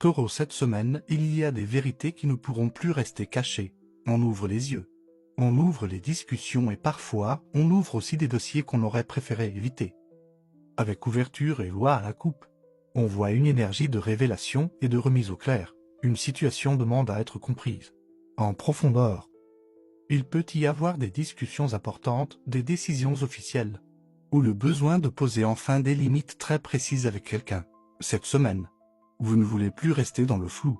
Taureau, cette semaine, il y a des vérités qui ne pourront plus rester cachées. On ouvre les yeux. On ouvre les discussions et parfois, on ouvre aussi des dossiers qu'on aurait préféré éviter. Avec ouverture et loi à la coupe, on voit une énergie de révélation et de remise au clair. Une situation demande à être comprise en profondeur. Il peut y avoir des discussions importantes, des décisions officielles, ou le besoin de poser enfin des limites très précises avec quelqu'un. Cette semaine, vous ne voulez plus rester dans le flou.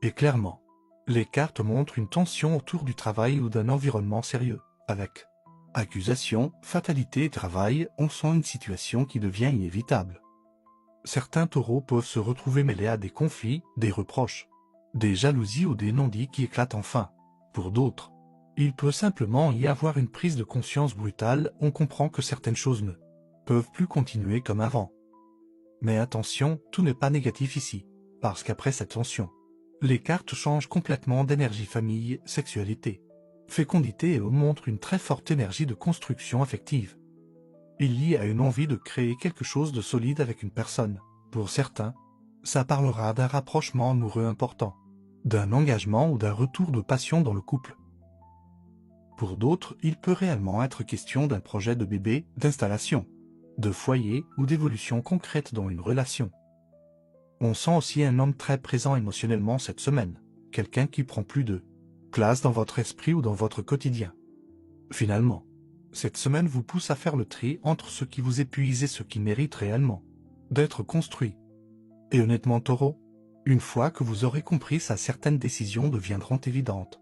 Et clairement, les cartes montrent une tension autour du travail ou d'un environnement sérieux. Avec accusation, fatalité et travail, on sent une situation qui devient inévitable. Certains taureaux peuvent se retrouver mêlés à des conflits, des reproches, des jalousies ou des non-dits qui éclatent enfin. Pour d'autres, il peut simplement y avoir une prise de conscience brutale, on comprend que certaines choses ne peuvent plus continuer comme avant. Mais attention, tout n'est pas négatif ici, parce qu'après cette tension, les cartes changent complètement d'énergie famille, sexualité, fécondité et montrent une très forte énergie de construction affective. Il y a une envie de créer quelque chose de solide avec une personne. Pour certains, ça parlera d'un rapprochement amoureux important, d'un engagement ou d'un retour de passion dans le couple. Pour d'autres, il peut réellement être question d'un projet de bébé, d'installation, de foyer ou d'évolution concrète dans une relation. On sent aussi un homme très présent émotionnellement cette semaine, quelqu'un qui prend plus de place dans votre esprit ou dans votre quotidien. Finalement, cette semaine vous pousse à faire le tri entre ce qui vous épuise et ce qui mérite réellement d'être construit. Et honnêtement Taureau, une fois que vous aurez compris ça, certaines décisions deviendront évidentes.